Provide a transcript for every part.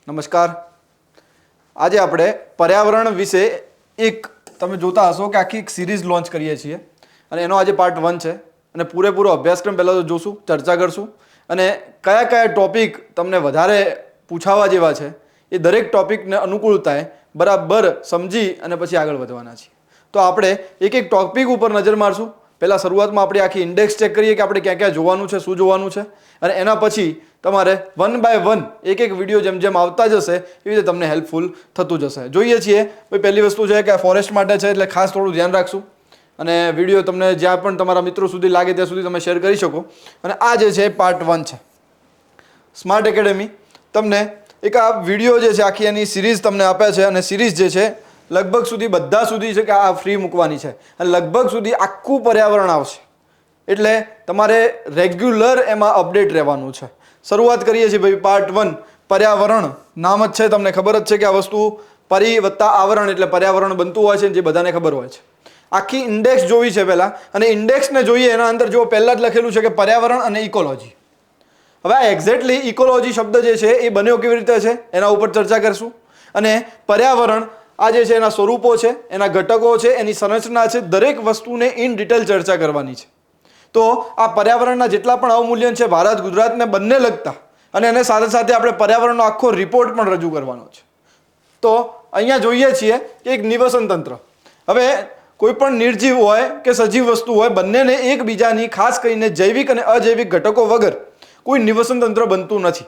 નમસ્કાર. આજે આપણે પર્યાવરણ વિશે એક તમે જોતા હશો કે આખી એક સિરીઝ લોન્ચ કરીએ છીએ અને એનો આજે પાર્ટ 1 છે અને પૂરેપૂરો અભ્યાસક્રમ પહેલાં તો જોશું, ચર્ચા કરશું અને કયા કયા ટોપિક તમને વધારે પૂછાવા જેવા છે એ દરેક ટોપિકને અનુકૂળતાએ બરાબર સમજી અને પછી આગળ વધવાના છીએ. તો આપણે એક એક ટોપિક ઉપર નજર મારશું. પહેલાં શરૂઆતમાં આપણે આખી ઇન્ડેક્સ ચેક કરીએ કે આપણે ક્યાં ક્યાં જોવાનું છે, શું જોવાનું છે અને એના પછી તમારે 1 બાય 1 એક એક વિડીયો જેમ જેમ આવતા જશે એવી રીતે તમને હેલ્પફુલ થતું જશે. જોઈએ છીએ ભાઈ, પહેલી વસ્તુ છે કે ફોરેસ્ટ માટે છે એટલે ખાસ થોડું ધ્યાન રાખશું અને વિડીયો તમને જ્યાં પણ તમારા મિત્રો સુધી લાગે ત્યાં સુધી તમે શેર કરી શકો. અને આ જે છે પાર્ટ 1 છે. સ્માર્ટ એકેડેમી તમને એક આ વિડીયો જે છે આખી એની સિરીઝ તમને આપે છે અને સિરીઝ જે છે લગભગ સુધી બધા સુધી છે કે આ ફ્રી મૂકવાની છે અને લગભગ સુધી આખું પર્યાવરણ આવશે એટલે તમારે રેગ્યુલર એમાં અપડેટ રહેવાનું છે. શરૂઆત કરીએ છીએ ભાઈ પાર્ટ 1 પર્યાવરણ. નામ જ છે, તમને ખબર જ છે કે આ વસ્તુ પરી વત્તા આવરણ એટલે પર્યાવરણ બનતું હોય છે જે બધાને ખબર હોય છે. આખી ઇન્ડેક્સ જોવી છે પહેલાં અને ઇન્ડેક્સને જોઈએ એના અંદર જો પહેલાં જ લખેલું છે કે પર્યાવરણ અને ઇકોલોજી. હવે આ એક્ઝેક્ટલી ઇકોલોજી શબ્દ જે છે એ બન્યો કેવી રીતે છે એના ઉપર ચર્ચા કરશું અને પર્યાવરણ આ જે છે એના સ્વરૂપો છે, એના ઘટકો છે, એની સંરચના છે, દરેક વસ્તુને ઇન ડિટેલ ચર્ચા કરવાની છે. તો આ પર્યાવરણના જેટલા પણ અવમૂલ્યન છે ભારત ગુજરાતને બંને લગતા અને એને સાથે સાથે આપણે પર્યાવરણનો આખો રિપોર્ટ પણ રજૂ કરવાનો છે. તો અહીંયા જોઈએ છીએ કે એક નિવસન તંત્ર. હવે કોઈ પણ નિર્જીવ હોય કે સજીવ વસ્તુ હોય બંનેને એકબીજાની ખાસ કરીને જૈવિક અને અજૈવિક ઘટકો વગર કોઈ નિવસન તંત્ર બનતું નથી.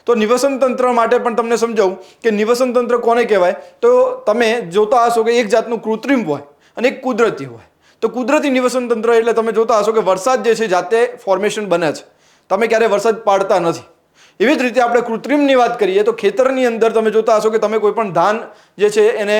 તો નિવસન તંત્ર માટે પણ તમને સમજાવું કે નિવસન તંત્ર કોને કહેવાય. તો તમે જોતા હશો કે એક જાતનું કૃત્રિમ હોય અને એક કુદરતી હોય. તો કુદરતી નિવસન તંત્ર એટલે તમે જોતા હશો કે વરસાદ જે છે જાતે ફોર્મેશન બને છે, તમે ક્યારે વરસાદ પાડતા નથી. એવી જ રીતે આપણે કૃત્રિમની વાત કરીએ તો ખેતરની અંદર તમે જોતા હશો કે તમે કોઈ પણ ધાન જે છે એને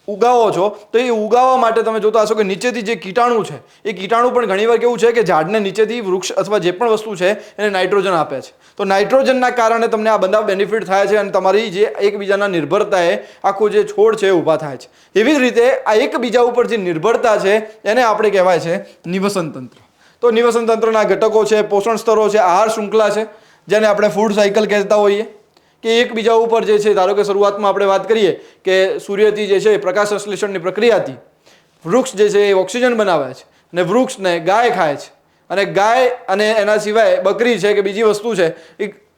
ઉગાવો છો તો એ ઉગાવવા માટે તમે જોતા હશો કે નીચેથી જે કીટાણુ છે એ કીટાણુ પણ ઘણીવાર કેવું છે કે ઝાડને નીચેથી વૃક્ષ અથવા જે પણ વસ્તુ છે એને નાઇટ્રોજન આપે છે. તો નાઇટ્રોજનના કારણે તમને આ બધા બેનિફિટ થાય છે અને તમારી જે એકબીજાના નિર્ભરતાએ આખો જે છોડ છે એ ઊભા થાય છે. એવી જ રીતે આ એકબીજા ઉપર જે નિર્ભરતા છે એને આપણે કહેવાય છે નિવસન તંત્ર. તો નિવસન તંત્રના ઘટકો છે, પોષણ સ્તરો છે, આહાર શૃંખલા છે જેને આપણે ફૂડ સાયકલ કહેતા હોઈએ કે એકબીજા ઉપર જે છે ધારો કે શરૂઆતમાં આપણે વાત કરીએ કે સૂર્યથી જે છે પ્રકાશ સંશ્લેષણની પ્રક્રિયાથી વૃક્ષ જે છે એ ઓક્સિજન બનાવે છે અને વૃક્ષને ગાય ખાય છે અને ગાય અને એના સિવાય બકરી છે કે બીજી વસ્તુ છે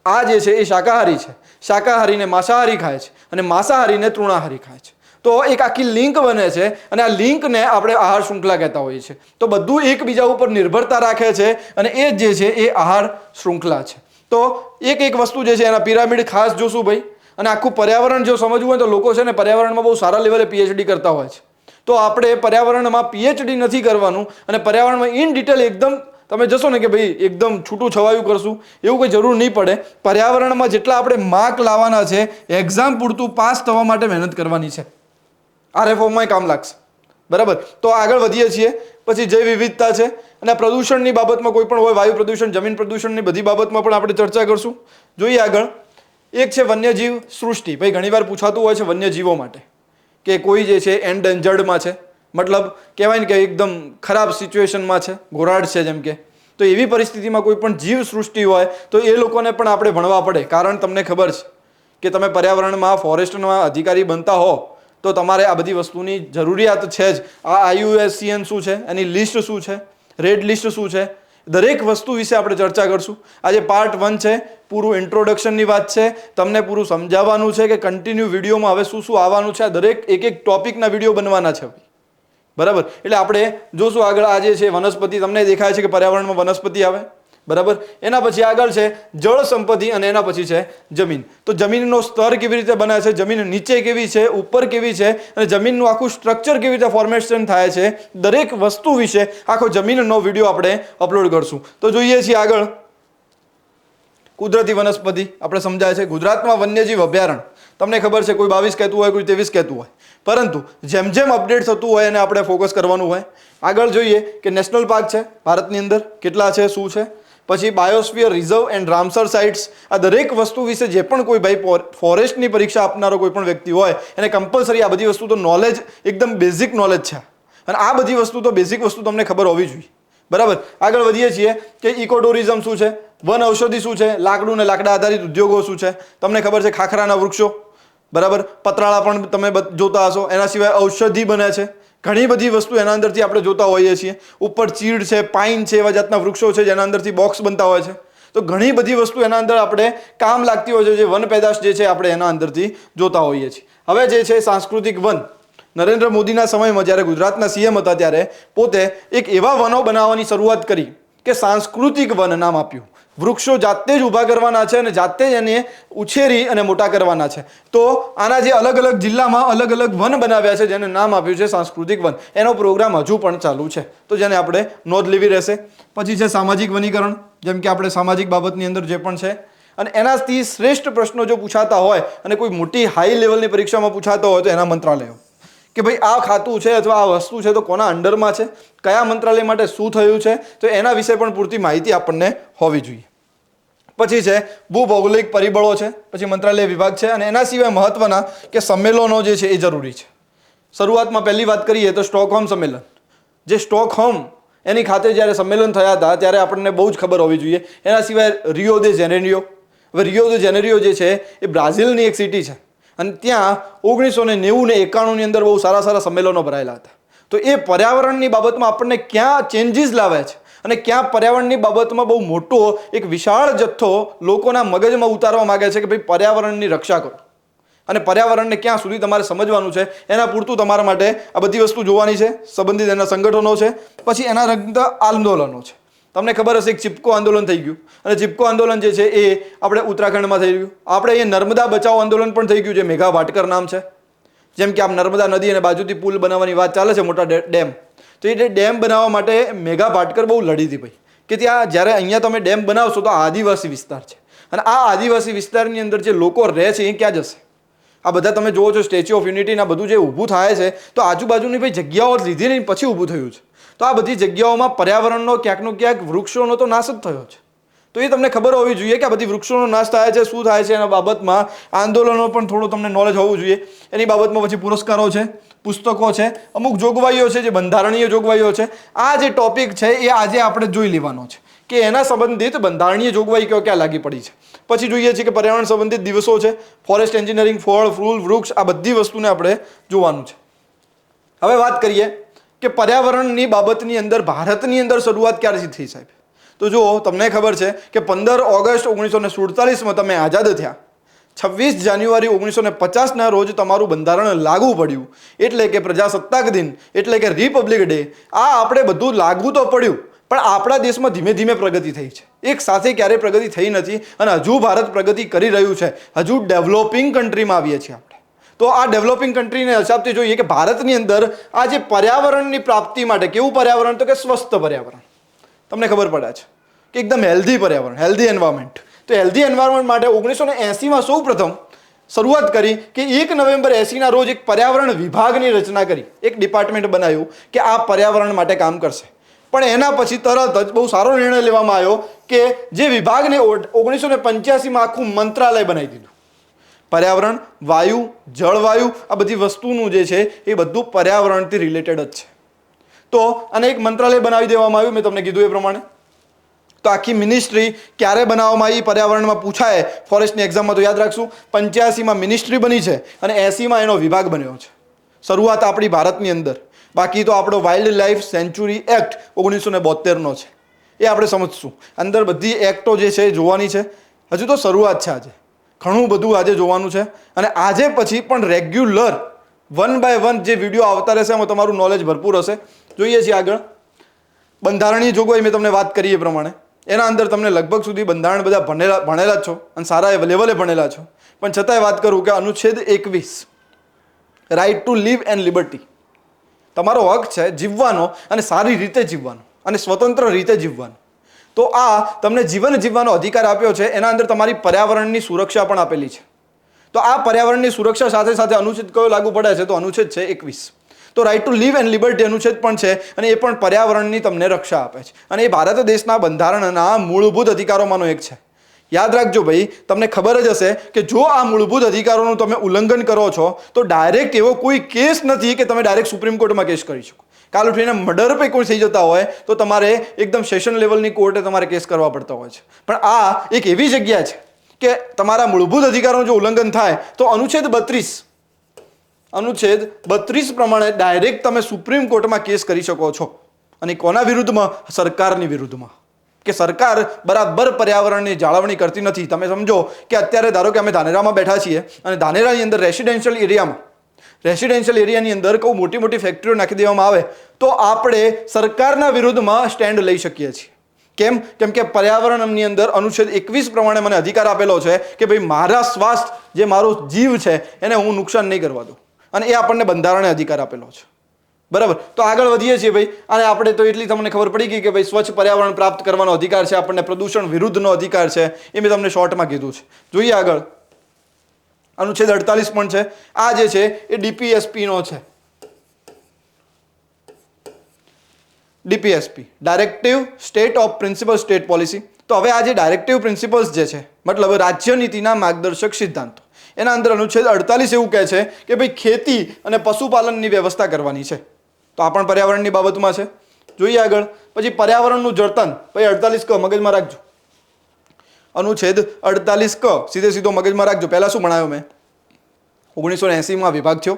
આ જે છે એ શાકાહારી છે. શાકાહારીને માંસાહારી ખાય છે અને માંસાહારીને તૃણાહારી ખાય છે. તો એક આખી લિંક બને છે અને આ લિંકને આપણે આહાર શૃંખલા કહેતા હોઈએ છીએ. તો બધું એકબીજા ઉપર નિર્ભરતા રાખે છે અને એ જે છે એ આહાર શૃંખલા છે. તો એક એક વસ્તુ જે છે એના પિરામિડ ખાસ જોશું ભાઈ. અને આખું પર્યાવરણ જો સમજવું હોય તો લોકો છે ને પર્યાવરણમાં બહુ સારા લેવલે પીએચડી કરતા હોય છે. તો આપણે પર્યાવરણમાં પીએચડી નથી કરવાનું અને પર્યાવરણમાં ઇન ડિટેલ એકદમ તમે જશો ને કે ભાઈ એકદમ છૂટું છવાયું કરશું એવું કોઈ જરૂર નહીં પડે. પર્યાવરણમાં જેટલા આપણે માર્ક લાવવાના છે એક્ઝામ પૂરતું પાસ થવા માટે મહેનત કરવાની છે. આરએફઓમાં કામ લાગશે. બરાબર. તો આગળ વધીએ છીએ. પછી જૈવ વિવિધતા છે અને પ્રદૂષણની બાબતમાં કોઈ પણ હોય, વાયુ પ્રદૂષણ, જમીન પ્રદૂષણની બધી બાબતમાં પણ આપણે ચર્ચા કરશું. જોઈએ આગળ. એક છે વન્યજીવ સૃષ્ટિ. ભાઈ ઘણીવાર પૂછાતું હોય છે વન્યજીવો માટે કે કોઈ જે છે એન્ડેન્જર્ડમાં છે, મતલબ કહેવાય ને કે એકદમ ખરાબ સિચ્યુએશનમાં છે, ઘોરાડ છે જેમ કે. તો એવી પરિસ્થિતિમાં કોઈ પણ જીવ સૃષ્ટિ હોય તો એ લોકોને પણ આપણે ભણવા પડે. કારણ તમને ખબર છે કે તમે પર્યાવરણમાં ફોરેસ્ટના અધિકારી બનતા હો તો તમારે આ બધી વસ્તુની જરૂરિયાત છે જ. આ IUCN શું છે, એની લિસ્ટ શું છે, રેડ લિસ્ટ શું છે, દરેક વસ્તુ વિશે આપણે ચર્ચા કરશું. આજે પાર્ટ 1 છે, પૂરું ઇન્ટ્રોડક્શનની વાત છે, તમને પૂરું સમજાવવાનું છે કે કન્ટિન્યુ વિડીયોમાં હવે શું શું આવવાનું છે. આ દરેક એક એક ટોપિકના વિડીયો બનવાના છે. બરાબર. એટલે આપણે જોશું આગળ. આજે છે વનસ્પતિ. તમને દેખાય છે કે પર્યાવરણમાં વનસ્પતિ આવે. બરાબર. એના પછી આગળ છે જળ સંપત્તિ અને એના પછી છે જમીન. તો જમીનનો સ્તર કેવી રીતે બને છે, જમીન નીચે કેવી છે, ઉપર કેવી છે અને જમીનનું આખું સ્ટ્રક્ચર કેવી રીતે ફોર્મેશન થાય છે, દરેક વસ્તુ વિશે આખો જમીનનો વિડીયો આપણે અપલોડ કરશું. તો જોઈએ છીએ આગળ. કુદરતી વનસ્પતિ આપણે સમજાય છે. ગુજરાતમાં વન્યજીવ અભયારણ્ય તમને ખબર છે કોઈ 22 કહેતું હોય, કોઈ 23 કહેતું હોય, પરંતુ જેમ જેમ અપડેટ થતું હોય એને આપણે ફોકસ કરવાનું હોય. આગળ જોઈએ કે નેશનલ પાર્ક છે ભારતની અંદર, કેટલા છે, શું છે. પછી biosphere reserve and Ramsar sites. આ દરેક વસ્તુ વિશે જે પણ કોઈ ભાઈ ફોરેસ્ટની પરીક્ષા આપનારો કોઈ પણ વ્યક્તિ હોય એને કમ્પલસરી આ બધી વસ્તુ તો નોલેજ એકદમ બેઝિક નોલેજ છે અને આ બધી વસ્તુ તો બેઝિક વસ્તુ તમને ખબર હોવી જોઈએ. બરાબર. આગળ વધીએ છીએ કે ઇકો ટુરિઝમ શું છે. વન ઔષધિ શું છે? લાકડું ને લાકડા આધારિત ઉદ્યોગો શું છે? તમને ખબર છે ખાખરાના વૃક્ષો, બરાબર, પતરાળા પણ તમે જોતા હશો. એના સિવાય ઔષધિ બને છે, ઘણી બધી વસ્તુ એના અંદરથી આપણે જોતા હોઈએ છીએ. ઉપર ચીડ છે, પાઇન છે, એવા જાતના વૃક્ષો છે જેના અંદરથી બોક્સ બનતા હોય છે. તો ઘણી બધી વસ્તુ એના અંદર આપણે કામ લાગતી હોય છે, જે વન પેદાશ જે છે આપણે એના અંદરથી જોતા હોઈએ છીએ. હવે જે છે સાંસ્કૃતિક વન, નરેન્દ્ર મોદીના સમયમાં જ્યારે ગુજરાતના સીએમ હતા ત્યારે પોતે એક એવા વનો બનાવવાની શરૂઆત કરી કે સાંસ્કૃતિક વન નામ આપ્યું. વૃક્ષો જાતે જ ઊભા કરવાના છે અને જાતે જ એને ઉછેરી અને મોટા કરવાના છે. તો આના જે અલગ અલગ જિલ્લામાં અલગ અલગ વન બનાવ્યા છે જેને નામ આપ્યું છે સાંસ્કૃતિક વન. એનો પ્રોગ્રામ હજુ પણ ચાલુ છે, તો જેને આપણે નોંધ લેવી રહેશે. પછી છે સામાજિક વનીકરણ, જેમ કે આપણે સામાજિક બાબતની અંદર જે પણ છે, અને એનાથી શ્રેષ્ઠ પ્રશ્નો જો પૂછાતા હોય અને કોઈ મોટી હાઈ લેવલની પરીક્ષામાં પૂછાતા હોય તો એના મંત્રાલયો, કે ભાઈ આ ખાતું છે અથવા આ વસ્તુ છે તો કોના અંડરમાં છે, કયા મંત્રાલય માટે શું થયું છે, તો એના વિશે પણ પૂરતી માહિતી આપણને હોવી જોઈએ. પછી છે ભૂભૌગોલિક પરિબળો છે, પછી મંત્રાલય વિભાગ છે, અને એના સિવાય મહત્વના કે સંમેલનો જે છે એ જરૂરી છે. શરૂઆતમાં પહેલી વાત કરીએ તો સ્ટોકહોમ સંમેલન. જે સ્ટોકહોમ એની ખાતે જ્યારે સંમેલન થયા હતા ત્યારે આપણને બહુ જ ખબર હોવી જોઈએ. એના સિવાય રિયો દે જેનેરિયો. હવે રિયો દે જેનેરિયો જે છે એ બ્રાઝિલની એક સિટી છે અને ત્યાં 1990 ને 91ની અંદર બહુ સારા સારા સંમેલનો ભરાયેલા હતા. તો એ પર્યાવરણની બાબતમાં આપણને ક્યાં ચેન્જીસ લાવે છે અને ક્યાં પર્યાવરણની બાબતમાં બહુ મોટો એક વિશાળ જથ્થો લોકોના મગજમાં ઉતારવા માંગે છે કે ભાઈ પર્યાવરણની રક્ષા કરો અને પર્યાવરણને ક્યાં સુધી તમારે સમજવાનું છે, એના પૂરતું તમારા માટે આ બધી વસ્તુ જોવાની છે. સંબંધિત એના સંગઠનો છે, પછી એના રંગતા આંદોલનો છે. તમને ખબર હશે એક ચિપકો આંદોલન થઈ ગયું, અને ચિપકો આંદોલન જે છે એ આપણે ઉત્તરાખંડમાં થઈ ગયું. આપણે અહીંયા નર્મદા બચાવ આંદોલન પણ થઈ ગયું, જે મેઘા ભાટકર નામ છે. જેમ કે આમ નર્મદા નદી અને બાજુથી પુલ બનાવવાની વાત ચાલે છે, મોટા ડેમ. તો એ ડેમ બનાવવા માટે મેઘા ભાટકર બહુ લડી હતી ભાઈ, કે ત્યાં જ્યારે અહીંયા તમે ડેમ બનાવશો તો આદિવાસી વિસ્તાર છે, અને આ આદિવાસી વિસ્તારની અંદર જે લોકો રહે છે એ ક્યાં જશે? આ બધા તમે જોવો છો સ્ટેચ્યુ ઓફ યુનિટી ના બધું જે ઊભું થાય છે તો આજુબાજુની ભાઈ જગ્યાઓ લીધી નહીં પછી ઊભું થયું છે. તો આ બધી જગ્યાઓમાં પર્યાવરણનો ક્યાંકનો ક્યાંક વૃક્ષોનો તો નાશ જ થયો છે. તો એ તમને ખબર હોવી જોઈએ કે આ બધી વૃક્ષોનો નાશ થાય છે, શું થાય છે એના બાબતમાં આંદોલનો પણ થોડું તમને નોલેજ હોવું જોઈએ. એની બાબતમાં પછી પુરસ્કારો છે, પુસ્તકો છે, અમુક જોગવાઈઓ છે જે બંધારણીય જોગવાઈઓ છે. આ જે ટોપિક છે એ આજે આપણે જોઈ લેવાનો છે કે એના સંબંધિત બંધારણીય જોગવાઈ ક્યાં લાગી પડી છે. પછી જોઈએ છીએ કે પર્યાવરણ સંબંધિત દિવસો છે, ફોરેસ્ટ એન્જિનિયરિંગ, ફળ, ફૂલ, વૃક્ષ, આ બધી વસ્તુને આપણે જોવાનું છે. હવે વાત કરીએ કે પર્યાવરણની બાબતની અંદર ભારતની અંદર શરૂઆત ક્યારથી થઈ સાહેબ? તો જો તમને ખબર છે કે 15 ઓગસ્ટ 1947માં તમે આઝાદ થયા. 26 જાન્યુઆરી 1950ના રોજ તમારું બંધારણ લાગુ પડ્યું, એટલે કે પ્રજાસત્તાક દિન, એટલે કે રિપબ્લિક ડે. આ આપણે બધું લાગુ તો પડ્યું, પણ આપણા દેશમાં ધીમે ધીમે પ્રગતિ થઈ છે. એક સાથે ક્યારેય પ્રગતિ થઈ નથી, અને હજુ ભારત પ્રગતિ કરી રહ્યું છે. હજુ ડેવલપિંગ કન્ટ્રીમાં આવીએ છીએ આપણે. તો આ ડેવલપિંગ કન્ટ્રીને હિસાબથી જોઈએ કે ભારતની અંદર આ જે પર્યાવરણની પ્રાપ્તિ માટે કેવું પર્યાવરણ, તો કે સ્વસ્થ પર્યાવરણ. તમને ખબર પડે છે કે એકદમ હેલ્ધી પર્યાવરણ, હેલ્ધી એન્વાયરમેન્ટ. તો હેલ્ધી એન્વાયરમેન્ટ માટે 1980માં સૌ પ્રથમ શરૂઆત કરી કે 1 નવેમ્બર 80ના રોજ એક પર્યાવરણ વિભાગની રચના કરી, એક ડિપાર્ટમેન્ટ બનાવ્યું કે આ પર્યાવરણ માટે કામ કરશે. પણ એના પછી તરત જ બહુ સારો નિર્ણય લેવામાં આવ્યો કે જે વિભાગને 1985માં આખું મંત્રાલય બનાવી દીધું. પર્યાવરણ, વાયુ, જળવાયુ, આ બધી વસ્તુનું જે છે એ બધું પર્યાવરણથી રિલેટેડ જ છે. તો આને એક મંત્રાલય બનાવી દેવામાં આવ્યું, મેં તમને કીધું એ પ્રમાણે. તો આખી મિનિસ્ટ્રી ક્યારે બનાવવામાં આવી પર્યાવરણમાં પૂછાય ફોરેસ્ટની એક્ઝામમાં તો યાદ રાખશું. 85માં મિનિસ્ટ્રી બની છે અને 80માં એનો વિભાગ બન્યો છે. શરૂઆત આપણી ભારતની અંદર. બાકી તો આપણો વાઇલ્ડ લાઈફ સેન્ચુરી એક્ટ 1972નો છે, એ આપણે સમજશું. અંદર બધી એક્ટો જે છે એ જોવાની છે. હજુ તો શરૂઆત છે, આજે ઘણું બધું આજે જોવાનું છે. અને આજે પછી પણ રેગ્યુલર 1 બાય 1 જે વિડીયો આવતા રહેશે એમાં તમારું નોલેજ ભરપૂર હશે. જોઈએ છીએ આગળ. બંધારણીય જોગવાઈ મેં તમને વાત કરી એ પ્રમાણે એના અંદર તમને લગભગ સુધી બંધારણ બધા ભણેલા જ છો અને સારા લેવલે ભણેલા છો, પણ છતાંય વાત કરું કે અનુચ્છેદ 21, right to live and liberty, તમારો હક છે જીવવાનો અને સારી રીતે જીવવાનો અને સ્વતંત્ર રીતે જીવવાનો. તો આ તમને જીવન જીવવાનો અધિકાર આપ્યો છે. એના અંદર તમારી પર્યાવરણની સુરક્ષા પણ આપેલી છે. તો આ પર્યાવરણની સુરક્ષા સાથે સાથે અનુચ્છેદ કયો લાગુ પડે છે? તો અનુચ્છેદ છે 21. તો right to live and liberty અનુચ્છેદ પણ છે, અને એ પણ પર્યાવરણની તમને રક્ષા આપે છે. અને એ ભારત દેશના બંધારણના મૂળભૂત અધિકારોમાંનો એક છે. યાદ રાખજો ભાઈ, તમને ખબર જ હશે કે જો આ મૂળભૂત અધિકારોનું તમે ઉલ્લંઘન કરો છો તો ડાયરેક્ટ એવો કોઈ કેસ નથી કે તમે ડાયરેક્ટ સુપ્રીમ કોર્ટમાં કેસ કરી શકો. કાલ ઉઠીને મર્ડર पे કોઈ થઈ જતા હોય તો તમારે એકદમ સેશન લેવલની કોર્ટે તમારે કેસ કરવા પડતા હોય છે. પણ આ એક એવી જગ્યા છે કે તમારા મૂળભૂત અધિકારોનું જો ઉલ્લંઘન થાય તો અનુચ્છેદ 32 પ્રમાણે ડાયરેક્ટ તમે સુપ્રીમ કોર્ટમાં કેસ કરી શકો છો. અને કોના વિરુદ્ધમાં? સરકારની વિરુદ્ધમાં. કે સરકાર બરાબર પર્યાવરણની જાળવણી કરતી નથી. તમે સમજો કે અત્યારે ધારો કે અમે ધાનેરામાં બેઠા છીએ અને ધાનેરાની અંદર રેસિડેન્શિયલ એરિયાની અંદર કોઈ મોટી મોટી ફેક્ટરીઓ નાખી દેવામાં આવે તો આપણે સરકારના વિરુદ્ધમાં સ્ટેન્ડ લઈ શકીએ છીએ. કેમ? કેમ કે પર્યાવરણની અંદર અનુચ્છેદ 21 પ્રમાણે મને અધિકાર આપેલો છે કે ભાઈ મારા સ્વાસ્થ્ય, જે મારો જીવ છે, એને હું નુકસાન નહીં કરવા દઉં. અને એ આપણને બંધારણે અધિકાર આપેલો છે. બરાબર. તો આગળ વધીએ છીએ ભાઈ. અને આપણે તો એટલી તમને ખબર પડી ગઈ કે ભાઈ સ્વચ્છ પર્યાવરણ પ્રાપ્ત કરવાનો અધિકાર છે, આપણને પ્રદૂષણ વિરુદ્ધનો અધિકાર છે. એ મેં તમને શોર્ટમાં કીધું છે. જોઈએ આગળ. અનુચ્છેદ 48 પણ છે. આ જે છે એ ડીપીએસપી નો છે. DPSP, directive state of principal state policy. તો હવે આ જે ડાયરેક્ટિવ પ્રિન્સિપલ્સ જે છે, મતલબ રાજ્ય નીતિના માર્ગદર્શક સિદ્ધાંતો, એના અંદર અનુચ્છેદ 48 એવું કહે છે કે ભાઈ ખેતી અને પશુપાલનની વ્યવસ્થા કરવાની છે. તો આ પણ પર્યાવરણની બાબતમાં છે. જોઈએ આગળ. પછી પર્યાવરણનું જતન, ભાઈ 48 ક મગજમાં રાખજો. અનુચ્છેદ 48 ક સીધો મગજમાં રાખજો. પહેલા શું ભણાયો મેં? 1980માં વિભાગ થયો,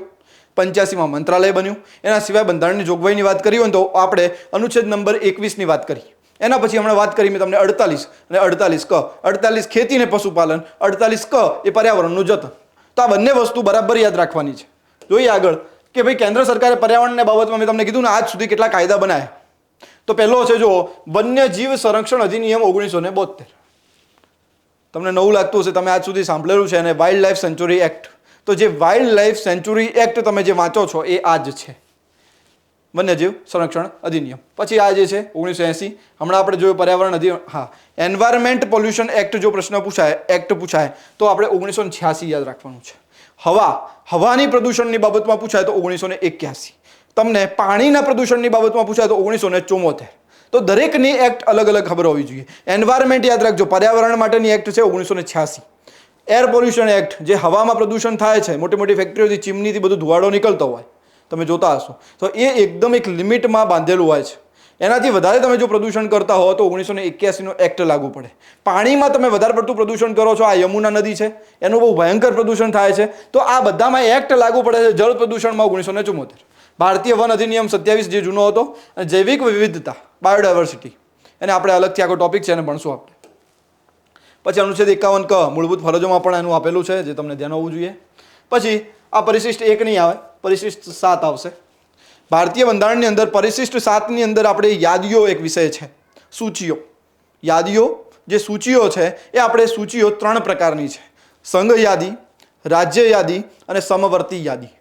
85માં મંત્રાલય બન્યું. એના સિવાય બંધારણની જોગવાઈની વાત કરી હોય તો આપણે અનુચ્છેદ નંબર 21ની વાત કરી. એના પછી હમણાં વાત કરી મેં તમને 48 અને 48 ક. 48 ખેતી ને પશુપાલન, 48 ક એ પર્યાવરણનું જતન. તો આ બંને વસ્તુ બરાબર યાદ રાખવાની છે. જોઈએ આગળ કે ભાઈ કેન્દ્ર સરકારે પર્યાવરણની બાબતમાં મેં તમને કીધું ને આજ સુધી કેટલા કાયદા બનાવ્યા. તો પહેલો છે જો વન્યજીવ સંરક્ષણ અધિનિયમ 1972. તમને નવું લાગતું હશે, તમે આજ સુધી સાંભળેલું છે. અને વાઇલ્ડ લાઈફ સેન્ચુરી એક્ટ. તો જે વાઇલ્ડ લાઈફ સેન્ચુરી એક્ટ તમે જે વાંચો છો એ આ જ છે, વન્યજીવ સંરક્ષણ અધિનિયમ. પછી આ જે છે 1980. હમણાં આપણે જોયું પર્યાવરણ અધિનિયમ. હા, એન્વાયરમેન્ટ પોલ્યુશન એક્ટ જો પ્રશ્ન પૂછાય તો આપણે 1986 યાદ રાખવાનું છે. હવાની પ્રદૂષણની બાબતમાં પૂછાય તો 1981. તમને પાણીના પ્રદૂષણની બાબતમાં પૂછાય તો 1974. તો દરેકની એક્ટ અલગ અલગ ખબર હોવી જોઈએ. એન્વાયરમેન્ટ યાદ રાખજો, પર્યાવરણ માટેની એક્ટ છે 1986. એર પોલ્યુશન એક્ટ, જે હવામાં પ્રદૂષણ થાય છે, મોટી મોટી ફેક્ટરીઓથી ચીમનીથી બધું ધુવાડો નીકળતો હોય, તમે જોતા હશો, તો એ એકદમ એક લિમિટમાં બાંધેલું હોય છે. એનાથી વધારે તમે જો પ્રદૂષણ કરતા હો તો 1981નો એક્ટ લાગુ પડે. પાણીમાં તમે વધારે પડતું પ્રદૂષણ કરો છો, આ યમુના નદી છે, એનું બહુ ભયંકર પ્રદૂષણ થાય છે, તો આ બધામાં એક્ટ લાગુ પડે છે. જળ પ્રદૂષણમાં 1974. ભારતીય વન અધિનિયમ 27 જે જૂનો હતો. અને જૈવિક વિવિધતા, બાયોડાયવર્સિટી, એને આપણે અલગથી આખો ટોપિક છે, એને ભણશું આપણે. પછી અનુચ્છેદ 51 ક મૂળભૂત ફરજોમાં પણ એનું આપેલું છે, જે તમને ધ્યાન હોવું જોઈએ. પછી આ પરિશિષ્ટ 1 નહીં આવે, પરિશિષ્ટ 7 આવશે. ભારતીય બંધારણની અંદર પરિશિષ્ટ 7ની અંદર આપણે યાદીઓ એક વિષય છે, સૂચિઓ. યાદીઓ, જે સૂચિઓ છે એ આપણે સૂચિઓ 3 પ્રકારની છે: સંઘ યાદી, રાજ્ય યાદી અને સમવર્તી યાદી.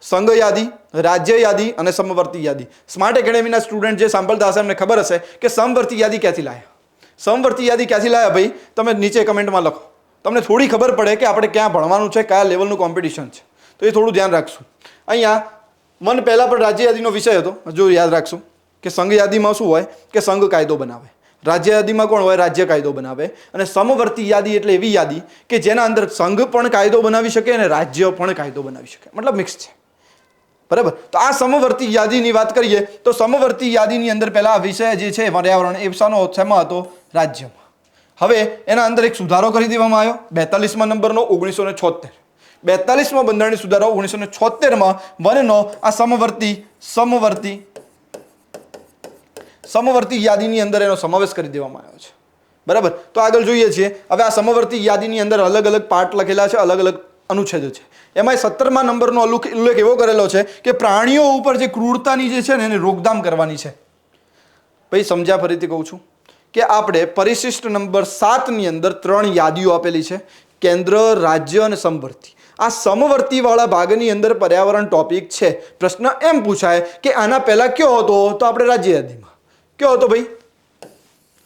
સંઘ યાદી, રાજ્ય યાદી અને સમવર્તી યાદી. સ્માર્ટ એકેડેમીના સ્ટુડન્ટ જે સાંભળતા હશે એમને ખબર હશે કે સમવર્તી યાદી ક્યાંથી લાયા. સમવર્તી યાદી ક્યાંથી લાયા ભાઈ, તમે નીચે કમેન્ટમાં લખો. તમને થોડી ખબર પડે કે આપણે ક્યાં ભણવાનું છે, કયા લેવલનું કોમ્પિટિશન છે, તો એ થોડું ધ્યાન રાખશું. અહીંયા વન પહેલા પણ રાજ્ય યાદીનો વિષય હતો, જો યાદ રાખશું કે સંઘ યાદીમાં શું હોય કે સંઘ કાયદો બનાવે, રાજ્ય યાદીમાં કોણ હોય, રાજ્ય કાયદો બનાવે, અને સમવર્તી યાદી એટલે એવી યાદી કે જેના અંદર સંઘ પણ કાયદો બનાવી શકે અને રાજ્ય પણ કાયદો બનાવી શકે, મતલબ મિક્સ છે. બરાબર. તો આ સમવર્તી યાદીની વાત કરીએ તો સમવર્તી યાદીની અંદર પહેલા આ વિષય જે છે પર્યાવરણ, એ શેમાં હતો, રાજ્યમાં. હવે એના અંદર એક સુધારો કરી દેવામાં આવ્યો 42મા નંબરનો 1976. 42મા બંધારણીય સુધારો 1976માં વનનો આ સમવર્તી યાદીની અંદર એનો સમાવેશ કરી દેવામાં આવ્યો છે. બરાબર. તો આગળ જોઈએ છીએ. હવે આ સમવર્તી યાદીની અંદર અલગ અલગ પાર્ટ લખેલા છે, અલગ અલગ અનુચ્છેદ છે. એમાં 17મા નંબરનો ઉલ્લેખ એવો કરેલો છે કે પ્રાણીઓ ઉપર જે ક્રૂરતાની જે છે ને એને રોકથામ કરવાની છે. ભાઈ સમજ્યા? ફરીથી કહું છું કે આપણે પરિશિષ્ટ નંબર 7ની અંદર 3 યાદીઓ આપેલી છે: કેન્દ્ર, રાજ્ય અને સમવર્તી. આ સમવર્તી વાળા ભાગની અંદર પર્યાવરણ ટોપિક છે. પ્રશ્ન એમ પૂછાય કે આના પહેલા કયો હતો, તો આપણે રાજ્ય યાદીમાં. કયો હતો ભાઈ?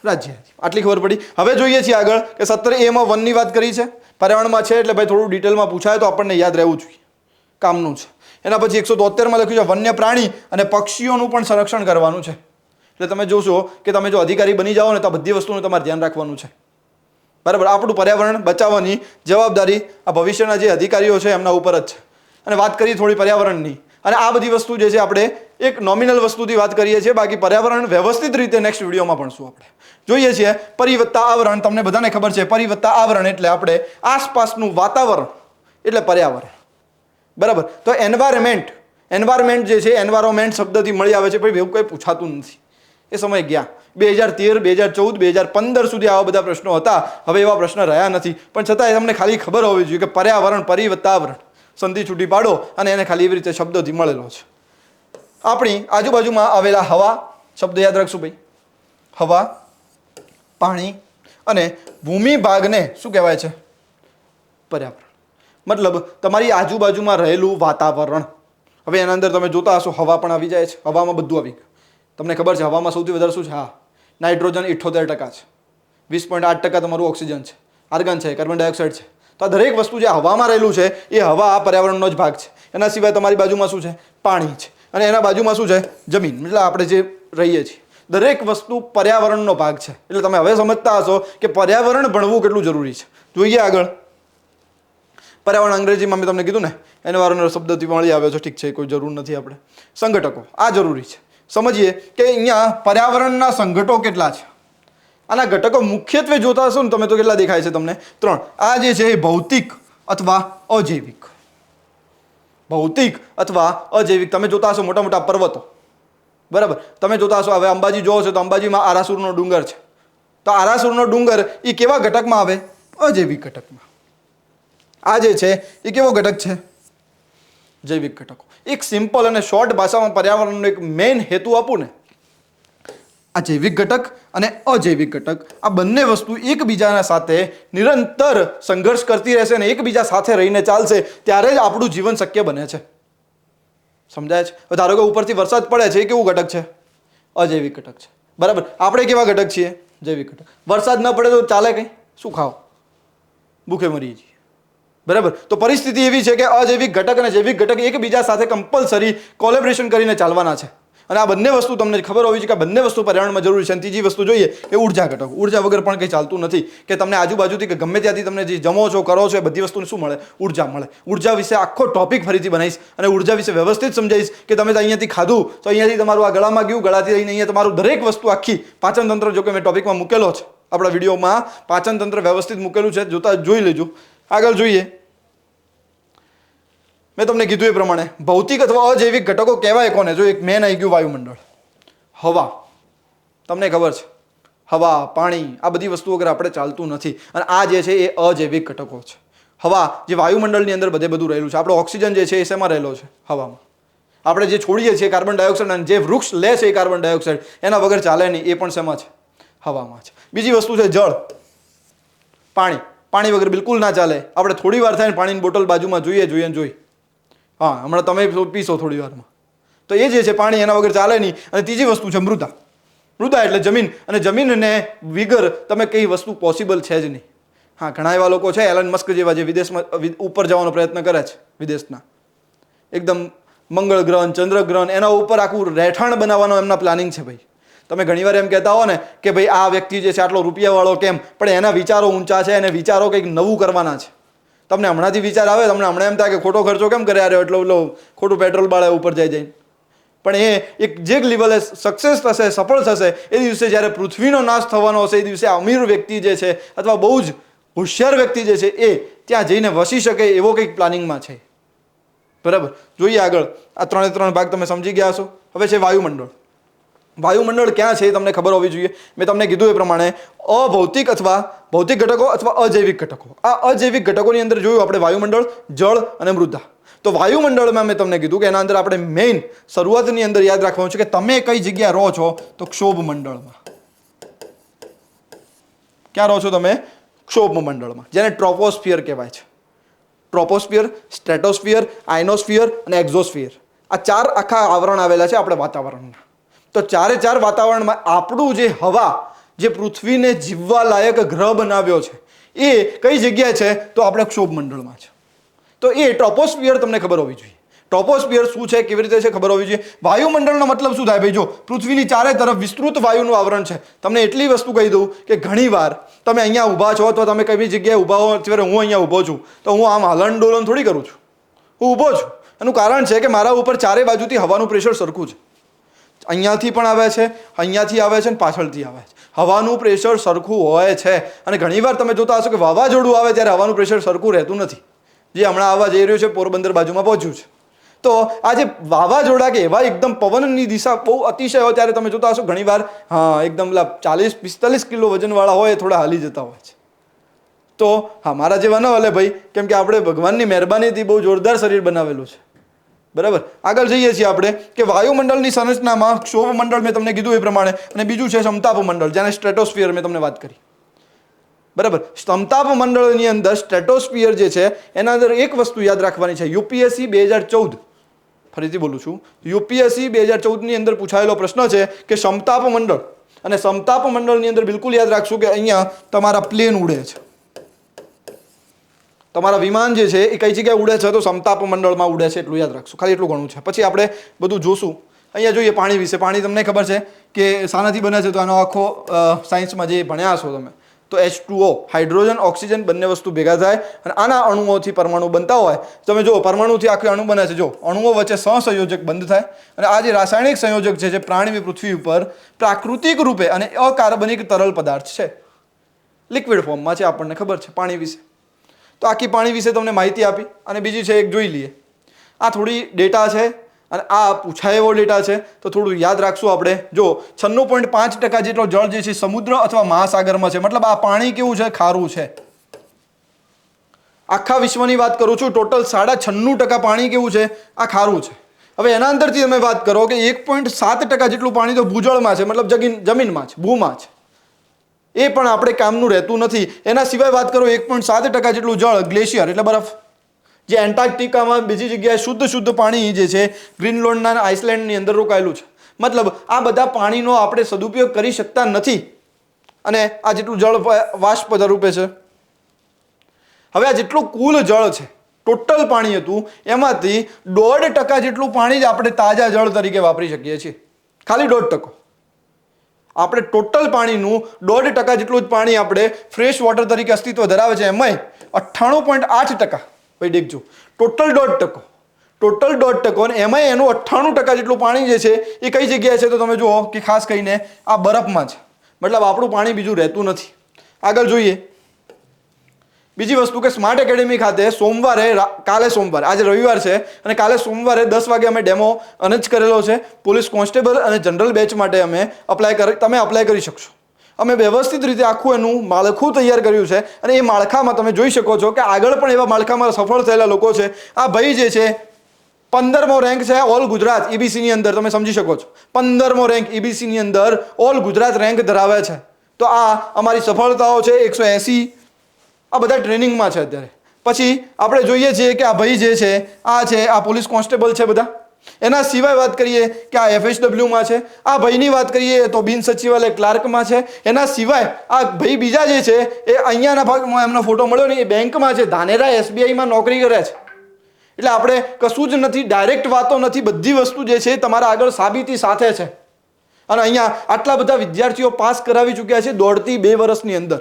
રાજ્ય યાદી. આટલી ખબર પડી. હવે જોઈએ છીએ આગળ કે 17A માં વનની વાત કરી છે, પર્યાવરણમાં છે એટલે ભાઈ થોડું ડિટેલમાં પૂછાય તો આપણને યાદ રહેવું જોઈએ, કામનું છે. એના પછી 173માં લખ્યું છે વન્ય પ્રાણી અને પક્ષીઓનું પણ સંરક્ષણ કરવાનું છે. એટલે તમે જોશો કે તમે જો અધિકારી બની જાઓ ને તો બધી વસ્તુનું તમારે ધ્યાન રાખવાનું છે. બરાબર. આપણું પર્યાવરણ બચાવવાની જવાબદારી આ ભવિષ્યના જે અધિકારીઓ છે એમના ઉપર જ છે. અને વાત કરીએ થોડી પર્યાવરણની. અને આ બધી વસ્તુ જે છે આપણે એક નોમિનલ વસ્તુથી વાત કરીએ છીએ, બાકી પર્યાવરણ વ્યવસ્થિત રીતે નેક્સ્ટ વિડીયોમાં ભણશું. આપણે જોઈએ છીએ પરી વત્તા આવરણ. તમને બધાને ખબર છે પરી વત્તા આવરણ એટલે આપણે આસપાસનું વાતાવરણ એટલે પર્યાવરણ, બરાબર. તો એન્વાયરમેન્ટ જે છે એન્વાયરમેન્ટ શબ્દથી મળી આવે છે, પણ એવું કંઈ પૂછાતું નથી. એ સમય ગયા 2013, 2014, 2015 સુધી આવા બધા પ્રશ્નો હતા. હવે એવા પ્રશ્ન રહ્યા નથી, પણ છતાંય તમને ખાલી ખબર હોવી જોઈએ કે પર્યાવરણ પરી વત્તા આવરણ સંધિ છૂટી પાડો અને એને ખાલી એવી રીતે શબ્દોથી મળેલો છે. આપણી આજુબાજુમાં આવેલા હવા શબ્દ યાદ રાખશું ભાઈ. હવા, પાણી અને ભૂમિ ભાગને શું કહેવાય છે? પર્યાવરણ. મતલબ તમારી આજુબાજુમાં રહેલું વાતાવરણ. હવે એના અંદર તમે જોતા હશો હવા પણ આવી જાય છે. હવામાં બધું આવી ગયું. તમને ખબર છે હવામાં સૌથી વધારે શું છે? હા, નાઇટ્રોજન 78% છે, 20.8% તમારું ઓક્સિજન છે, આર્ગન છે, કાર્બન ડાયોક્સાઇડ છે. તો આ દરેક વસ્તુ જે હવામાં રહેલું છે એ હવા આ પર્યાવરણનો જ ભાગ છે. એના સિવાય તમારી બાજુમાં શું છે? પાણી છે, અને એના બાજુમાં શું છે? જમીન. એટલે આપણે જે રહીએ છીએ દરેક વસ્તુ પર્યાવરણનો ભાગ છે. એટલે તમે હવે સમજતા હશો કે પર્યાવરણ ભણવું કેટલું જરૂરી છે. જોઈએ આગળ. પર્યાવરણ અંગ્રેજીમાં મેં તમને કીધું ને એન્વાયરમેન્ટ શબ્દથી મળી આવ્યો છે, ઠીક છે, કોઈ જરૂર નથી. આપણે સંઘટકો આ જરૂરી છે. સમજીએ કે અહીંયા પર્યાવરણના સંઘટકો કેટલા છે. આના ઘટકો મુખ્યત્વે જોતા હશો ને તમે તો કેટલા દેખાય છે તમને? 3. આ જે છે એ ભૌતિક અથવા અજૈવિક. ભૌતિક અથવા અજૈવિક. તમે જોતા હશો મોટા મોટા પર્વતો, બરાબર. તમે જોતા હશો હવે અંબાજી જોવો છો તો અંબાજીમાં આરાસુરનો ડુંગર છે. તો આરાસુરનો ડુંગર એ કેવા ઘટકમાં આવે? અજૈવિક ઘટકમાં. આ જે છે એ કેવો ઘટક છે? જૈવિક ઘટકો. એક સિમ્પલ અને શોર્ટ ભાષામાં પર્યાવરણનો એક મેઇન હેતુ આપું ને, આ જૈવિક ઘટક અને અજૈવિક ઘટક આ બંને વસ્તુ એકબીજાના સાથે નિરંતર સંઘર્ષ કરતી રહેશે અને એકબીજા સાથે રહીને ચાલશે ત્યારે જ આપણું જીવન શક્ય બને છે. સમજાય છે? ધારો કે ઉપરથી વરસાદ પડે છે, એ કેવું ઘટક છે? અજૈવિક ઘટક છે, બરાબર. આપણે કેવા ઘટક છીએ? જૈવિક ઘટક. વરસાદ ન પડે તો ચાલે કંઈ? શું ખાઓ? ભૂખે મરી જઈએ, બરાબર. તો પરિસ્થિતિ એવી છે કે અજૈવિક ઘટક અને જૈવિક ઘટક એકબીજા સાથે કમ્પલસરી કોલેબરેશન કરીને ચાલવાના છે. અને આ બંને વસ્તુ તમને ખબર હોવી જોઈએ કે બંને વસ્તુ પર્યાવરણમાં જરૂરી છે. અને ત્રીજી વસ્તુ જોઈએ એ ઉર્જા ઘટક. ઉર્જા વગર પણ કંઈ ચાલતું નથી. કે તમને આજુબાજુથી કે ગમે ત્યાંથી તમને જે જમો છો, કરો છો, એ બધી વસ્તુને શું મળે? ઉર્જા મળે. ઉર્જા વિશે આખો ટોપિક ફરીથી બનાવીશ અને ઉર્જા વિશે વ્યવસ્થિત સમજાવીશ કે તમે અહીંયાથી ખાધું તો અહીંયાથી તમારું આ ગળામાં ગયું, ગળાથી લઈને અહીંયા તમારું દરેક વસ્તુ આખી પાચન તંત્ર, જો કે મેં ટોપિકમાં મૂકેલો છે આપણા વિડીયોમાં, પાચન તંત્ર વ્યવસ્થિત મૂકેલું છે, જોતા જોઈ લેજો. આગળ જોઈએ. મેં તમને કીધું એ પ્રમાણે ભૌતિક અથવા અજૈવિક ઘટકો કહેવાય કોને? જો એક મેન આવી ગયું વાયુમંડળ. હવા, તમને ખબર છે હવા, પાણી આ બધી વસ્તુ વગર આપણે ચાલતું નથી. અને આ જે છે એ અજૈવિક ઘટકો છે. હવા જે વાયુમંડળની અંદર બધું રહેલું છે. આપણો ઓક્સિજન જે છે એ શેમાં રહેલો છે? હવામાં. આપણે જે છોડીએ છીએ કાર્બન ડાયોક્સાઇડ, અને જે વૃક્ષ લે છે એ કાર્બન ડાયોક્સાઇડ, એના વગર ચાલે નહીં. એ પણ શેમાં છે? હવામાં છે. બીજી વસ્તુ છે જળ, પાણી. પાણી વગર બિલકુલ ના ચાલે. આપણે થોડી વાર થાય ને પાણીની બોટલ બાજુમાં જોઈએ. હા, હમણાં તમે પીશો થોડી વારમાં. તો એ જે છે પાણી, એના વગર ચાલે નહીં. અને ત્રીજી વસ્તુ છે મૃદા. મૃદા એટલે જમીન. અને જમીનને વગર તમે કઈ વસ્તુ પોસિબલ છે જ નહીં. હા, ઘણા એવા લોકો છે એલન મસ્ક જેવા જે વિદેશમાં ઉપર જવાનો પ્રયત્ન કરે છે, વિદેશના એકદમ મંગળ ગ્રહ, ચંદ્ર ગ્રહ, એના ઉપર આખું રહેઠાણ બનાવવાનો એમના પ્લાનિંગ છે ભાઈ. તમે ઘણીવાર એમ કહેતા હો ને કે ભાઈ આ વ્યક્તિ જે છે આટલો રૂપિયાવાળો કેમ? પણ એના વિચારો ઊંચા છે અને વિચારો કંઈક નવું કરવાના છે. તમને હમણાંથી વિચાર આવે, તમને હમણાં એમ થાય કે ખોટો ખર્ચો કેમ કર્યા રહ્યો, એટલો ખોટું પેટ્રોલ બાળે ઉપર જાય. પણ એ એક જે લેવલે સક્સેસ થશે, સફળ થશે, એ દિવસે જ્યારે પૃથ્વીનો નાશ થવાનો હશે, એ દિવસે અમીર વ્યક્તિ જે છે અથવા બહુ જ હોશિયાર વ્યક્તિ જે છે એ ત્યાં જઈને વસી શકે એવો કંઈક પ્લાનિંગમાં છે, બરાબર. જોઈએ આગળ. આ 3 ભાગ તમે સમજી ગયા છો. હવે છે વાયુમંડળ. વાયુમંડળ ક્યાં છે એ તમને ખબર હોવી જોઈએ. મેં તમને કીધું એ પ્રમાણે અભૌતિક અથવા ભૌતિક ઘટકો અથવા અજૈવિક ઘટકો. આ અજૈવિક ઘટકોની અંદર જોયું આપણે વાયુમંડળ, જળ અને મૃદા. તો વાયુમંડળમાં મેં તમને કીધું કે એના અંદર આપણે મેઇન શરૂઆતની અંદર યાદ રાખવાનું છે કે તમે કઈ જગ્યાએ રહો છો, તો ક્ષોભ મંડળમાં. ક્યાં રહો છો તમે? ક્ષોભ મંડળમાં, જેને ટ્રોપોસ્ફિયર કહેવાય છે. ટ્રોપોસ્ફિયર, સ્ટ્રેટોસ્ફિયર, આઇનોસ્ફિયર અને એક્ઝોસ્ફિયર. આ 4 આખા આવરણ આવેલા છે આપણે વાતાવરણના. તો 4 વાતાવરણમાં આપણું જે હવા, જે પૃથ્વીને જીવવા લાયક ગ્રહ બનાવ્યો છે, એ કઈ જગ્યાએ છે? તો આપણે ક્ષોભ મંડળમાં છે. તો એ ટ્રોપોસ્ફિયર તમને ખબર હોવી જોઈએ. ટ્રોપોસ્ફિયર શું છે, કેવી રીતે છે, ખબર હોવી જોઈએ. વાયુમંડળનો મતલબ શું થાય ભાઈ? જો પૃથ્વીની ચારે તરફ વિસ્તૃત વાયુનું આવરણ છે. તમને એટલી વસ્તુ કહી દઉં કે ઘણીવાર તમે અહીંયા ઊભા છો તો તમે કઈ જગ્યાએ ઊભા હો, અત્યારે હું અહીંયા ઊભો છું તો હું આમ હલન ડોલન થોડી કરું છું. હું ઊભો છું એનું કારણ છે કે મારા ઉપર ચારે બાજુથી હવાનું પ્રેશર સરખું છે. અહીંયાથી પણ આવે છે, અહીંયાથી આવે છે અને પાછળથી આવે છે. હવાનું પ્રેશર સરખું હોય છે. અને ઘણીવાર તમે જોતા હશો કે વાવાઝોડું આવે ત્યારે હવાનું પ્રેશર સરખું રહેતું નથી. જે હમણાં આવવા જઈ રહ્યું છે પોરબંદર બાજુમાં પહોંચ્યું છે. તો આ જે વાવાઝોડા કે એવા એકદમ પવનની દિશા બહુ અતિશય હોય ત્યારે તમે જોતા હશો ઘણીવાર એકદમ 40-45 કિલો વજનવાળા હોય થોડા હાલી જતા હોય છે. તો મારા જેવા ન હલે ભાઈ, કેમ કે આપણે ભગવાનની મહેરબાનીથી બહુ જોરદાર શરીર બનાવેલું છે. બરાબર, આગળ જઈએ છીએ આપણે કે વાયુમંડળની સંરચનામાં ક્ષોભમંડળ મેં તમને કીધું એ પ્રમાણે, અને બીજું છે સમતાપમંડળ, જેને સ્ટ્રેટોસ્ફિયર મેં તમને વાત કરી. બરાબર, સમતાપમંડળની અંદર સ્ટ્રેટોસ્ફિયર જે છે એના અંદર એક વસ્તુ યાદ રાખવાની છે. યુપીએસસી 2014, ફરીથી બોલું છું, યુપીએસસી 2014ની અંદર પૂછાયેલો પ્રશ્ન છે કે સમતાપમંડળ, અને સમતાપમંડળની અંદર બિલકુલ યાદ રાખશું કે અહીંયા તમારા પ્લેન ઉડે છે, તમારા વિમાન જે છે એ કઈ જગ્યાએ ઉડે છે, તો સમતાપમંડળમાં ઉડે છે, એટલું યાદ રાખશું. ખાલી એટલું ઘણું છે. પછી આપણે બધું જોશું. અહીંયા જોઈએ પાણી વિશે. પાણી તમને ખબર છે કે શાનાથી બને છે, તો આનો આખો સાયન્સમાં જે ભણ્યા હશો તમે, તો H2O, હાઇડ્રોજન ઓક્સિજન બંને વસ્તુ ભેગા થાય અને આના અણુઓથી પરમાણુ બનતા હોય. તમે જો પરમાણુથી આખું અણુ બને છે. જો અણુઓ વચ્ચે સહસંયોજક બંધ થાય અને આ જે રાસાયણિક સંયોજક છે જે પ્રાણી પૃથ્વી ઉપર પ્રાકૃતિક રૂપે અને અકાર્બનિક તરલ પદાર્થ છે, લિક્વિડ ફોર્મમાં છે. આપણને ખબર છે પાણી વિશે. તો આખી પાણી વિશે તમને માહિતી આપી. અને બીજી છે એક જોઈ લઈએ. આ થોડી ડેટા છે અને આ પૂછાય એવો ડેટા છે, તો થોડું યાદ રાખશું આપણે. જો 96.5% જેટલો જળ જે છે સમુદ્ર અથવા મહાસાગરમાં છે. મતલબ આ પાણી કેવું છે? ખારું છે. આખા વિશ્વની વાત કરું છું, ટોટલ 96% પાણી કેવું છે? આ ખારું છે. હવે એના અંદરથી તમે વાત કરો કે 1.7% જેટલું પાણી તો ભૂજળમાં છે, મતલબ જમીનમાં છે, ભૂમાં છે. એ પણ આપણે કામનું રહેતું નથી. એના સિવાય વાત કરો 1.7% જેટલું જળ ગ્લેશિયર એટલે બરફ, જે એન્ટાર્કટિકામાં બીજી જગ્યાએ શુદ્ધ પાણી જે છે ગ્રીનલેન્ડના આઇસલેન્ડની અંદર રોકાયેલું છે. મતલબ આ બધા પાણીનો આપણે સદુપયોગ કરી શકતા નથી. અને આ જેટલું જળ વાષ્પ રૂપે છે. હવે આ જેટલું કુલ જળ છે, ટોટલ પાણી હતું, એમાંથી 1.5% જેટલું પાણી જ આપણે તાજા જળ તરીકે વાપરી શકીએ છીએ. ખાલી 1.5%. આપણે ટોટલ પાણીનું 1.5% જેટલું જ પાણી આપણે ફ્રેશ વોટર તરીકે અસ્તિત્વ ધરાવે છે. એમાંય 98.8%, ભાઈ દેખજો, ટોટલ 1.5%, ટોટલ 1.5%, અને એમાંય એનું 98% જેટલું પાણી જે છે એ કઈ જગ્યાએ છે, તો તમે જુઓ કે ખાસ કરીને આ બરફમાં છે. મતલબ આપણું પાણી બીજું રહેતું નથી. આગળ જોઈએ બીજી વસ્તુ કે સ્માર્ટ એકેડેમી ખાતે કાલે સોમવારે, આજે રવિવાર છે અને કાલે સોમવારે 10 વાગે અમે ડેમો અરેન્જ કરેલો છે. પોલીસ કોન્સ્ટેબલ અને જનરલ બેચ માટે અમે તમે અપ્લાય કરી શકશો. અમે વ્યવસ્થિત રીતે આખું એનું માળખું તૈયાર કર્યું છે અને એ માળખામાં તમે જોઈ શકો છો કે આગળ પણ એવા માળખામાં સફળ થયેલા લોકો છે. આ ભાઈ જે છે 15મો રેન્ક છે ઓલ ગુજરાત EBCની અંદર, તમે સમજી શકો છો. 15મો રેન્ક EBCની અંદર ઓલ ગુજરાત રેન્ક ધરાવે છે. તો આ અમારી સફળતાઓ છે. 180 આ બધા ટ્રેનિંગમાં છે અત્યારે. પછી આપણે જોઈએ છીએ કે આ ભાઈ જે છે આ પોલીસ કોન્સ્ટેબલ છે બધા. એના સિવાય વાત કરીએ કે આ FSWમાં છે. આ ભાઈની વાત કરીએ તો બિન સચિવાલય ક્લાર્કમાં છે. એના સિવાય આ ભાઈ બીજા જે છે એ અહીંયાના ભાગમાં એમનો ફોટો મળ્યો ને, એ બેંકમાં છે, ધાનેરા SBIમાં નોકરી કરે છે. એટલે આપણે કશું જ નથી, ડાયરેક્ટ વાતો નથી, બધી વસ્તુ જે છે તમારા આગળ સાબિતી સાથે છે. અને અહીંયા આટલા બધા વિદ્યાર્થીઓ પાસ કરાવી ચૂક્યા છે 1.5 થી 2 વર્ષની અંદર.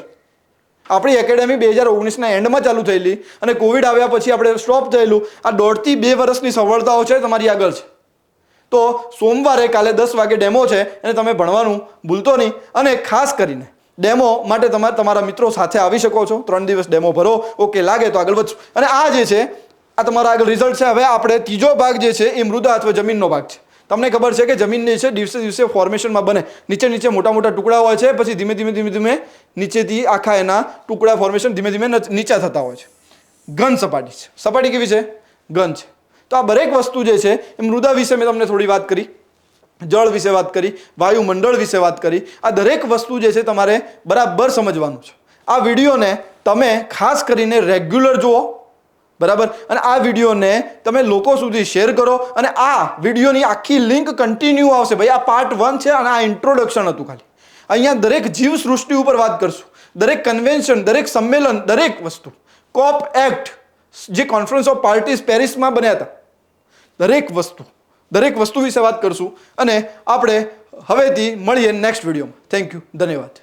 આપણી એકેડેમી 2019ના એન્ડમાં ચાલુ થયેલી અને કોવિડ આવ્યા પછી આપણે સ્ટોપ થયેલું. આ 1.5 થી 2 વર્ષની સફળતાઓ છે તમારી આગળ છે. તો સોમવારે કાલે 10 વાગે ડેમો છે અને તમે ભણવાનું ભૂલતો નહીં. અને ખાસ કરીને ડેમો માટે તમારા મિત્રો સાથે આવી શકો છો. 3 દિવસ ડેમો ભરો, ઓકે લાગે તો આગળ વધશું. અને આ જે છે આ તમારા આગળ રિઝલ્ટ છે. હવે આપણે ત્રીજો ભાગ જે છે એ મૃદા અથવા જમીનનો ભાગ છે. તમને ખબર છે કે જમીન જે છે દિવસે દિવસે ફોર્મેશનમાં બને. નીચે મોટા ટુકડા હોય છે, પછી ધીમે ધીમે નીચેથી આખા એના ટુકડા ફોર્મેશન ધીમે ધીમે નીચા થતા હોય છે. ઘન સપાટી છે. સપાટી કેવી છે? ઘન છે. તો આ દરેક વસ્તુ જે છે એ મૃદા વિશે મેં તમને થોડી વાત કરી, જળ વિશે વાત કરી, વાયુમંડળ વિશે વાત કરી. આ દરેક વસ્તુ જે છે તમારે બરાબર સમજવાનું છે. આ વિડીયોને તમે ખાસ કરીને રેગ્યુલર જુઓ, બરાબર, અને આ વિડીયોને તમે લોકો સુધી શેર કરો. અને આ વિડીયોની આખી લિંક કન્ટિન્યુ આવશે. ભાઈ આ પાર્ટ 1 છે અને આ ઇન્ટ્રોડક્શન હતું ખાલી. અહીંયા દરેક જીવ સૃષ્ટિ ઉપર વાત કરશું, દરેક કન્વેન્શન, દરેક સંમેલન, દરેક વસ્તુ, COP એક્ટ, જે કોન્ફરન્સ ઓફ પાર્ટીઝ પેરિસમાં બન્યા હતા, દરેક વસ્તુ વિશે વાત કરશું. અને આપણે હવેથી મળીએ નેક્સ્ટ વિડીયોમાં. થેન્ક યુ, ધન્યવાદ.